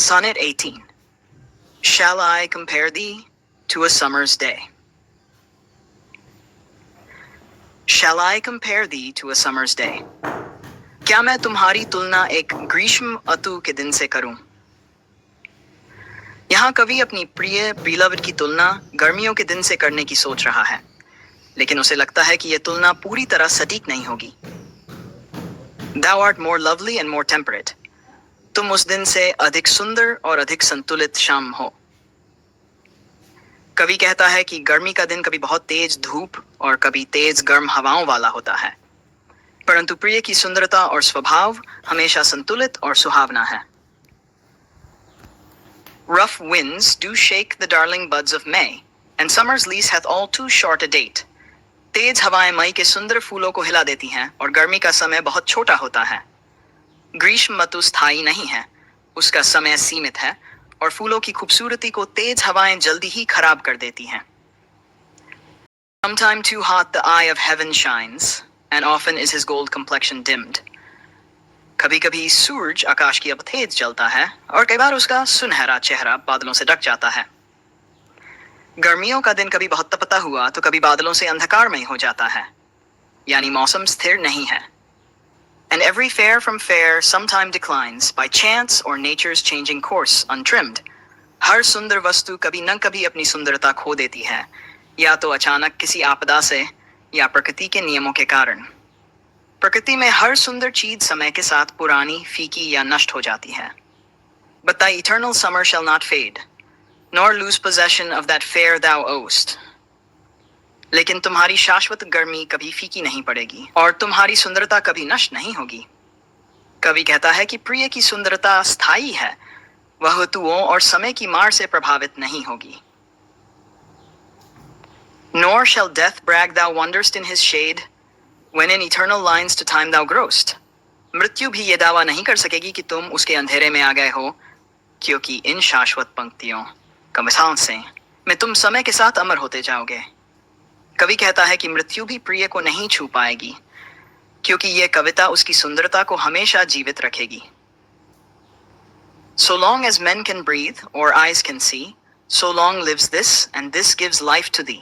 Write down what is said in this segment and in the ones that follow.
Sonnet 18. Shall I compare thee to a summer's day? Shall I compare thee to a summer's day? क्या मैं तुम्हारी तुलना एक ग्रीष्म अतु के दिन से करूं? यहाँ कवि अपनी प्रिय beloved की तुलना गर्मियों के दिन से करने की सोच रहा है, लेकिन उसे लगता है कि यह तुलना पूरी तरह सटीक नहीं होगी. Thou art more lovely and more temperate. तुम उस दिन से अधिक सुंदर और अधिक संतुलित शाम हो. कवि कहता है कि गर्मी का दिन कभी बहुत तेज धूप और कभी तेज गर्म हवाओं वाला होता है, परंतु प्रिय की सुंदरता और स्वभाव हमेशा संतुलित और सुहावना है. Rough winds do shake the darling buds of May, and summer's lease hath all too short a date. तेज हवाएं मई के सुंदर फूलों को हिला देती हैं और गर्मी का समय बहुत छोटा होता है. ग्रीष्म ऋतु स्थायी नहीं है, उसका समय सीमित है और फूलों की खूबसूरती को तेज हवाएं जल्दी ही खराब कर देती हैं. Sometime too hot the eye of heaven shines, and often is his gold complexion dimmed. कभी कभी सूरज आकाश की अब तेज जलता है और कई बार उसका सुनहरा चेहरा बादलों से ढक जाता है. गर्मियों का दिन कभी बहुत तपता हुआ तो कभी बादलों से अंधकारमय हो जाता है, यानी मौसम स्थिर नहीं है. And every fair from fair sometime declines by chance or nature's changing course untrimmed. हर सुंदर वस्तु कभी न कभी अपनी सुंदरता खो देती है, या तो अचानक किसी आपदा से या प्रकृति के नियमों के कारण. प्रकृति में हर सुंदर चीज समय के साथ पुरानी, फीकी या नष्ट हो जाती है. But thy eternal summer shall not fade, nor lose possession of that fair thou owest. लेकिन तुम्हारी शाश्वत गर्मी कभी फीकी नहीं पड़ेगी और तुम्हारी सुंदरता कभी नष्ट नहीं होगी. कवि कहता है कि प्रिय की सुंदरता स्थायी है, वह ऋतुओं और समय की मार से प्रभावित नहीं होगी. Nor shall death brag thou wanderest in his shade, when in eternal lines to time thou growest. मृत्यु भी ये दावा नहीं कर सकेगी कि तुम उसके अंधेरे में आ गए हो, क्योंकि इन शाश्वत पंक्तियों का मिसाल से में तुम समय के साथ अमर होते जाओगे. कवि कहता है कि मृत्यु भी प्रिय को नहीं छू पाएगी, क्योंकि यह कविता उसकी सुंदरता को हमेशा जीवित रखेगी. So long as men can breathe or eyes can see, so long lives this and this gives life to thee.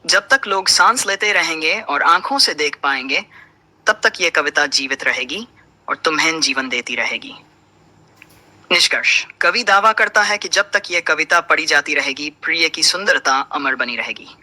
जब तक लोग सांस लेते रहेंगे और आंखों से देख पाएंगे, तब तक यह कविता जीवित रहेगी और तुम्हें जीवन देती रहेगी. निष्कर्ष: कवि दावा करता है कि जब तक यह कविता पढ़ी जाती रहेगी, प्रिय की सुंदरता अमर बनी रहेगी.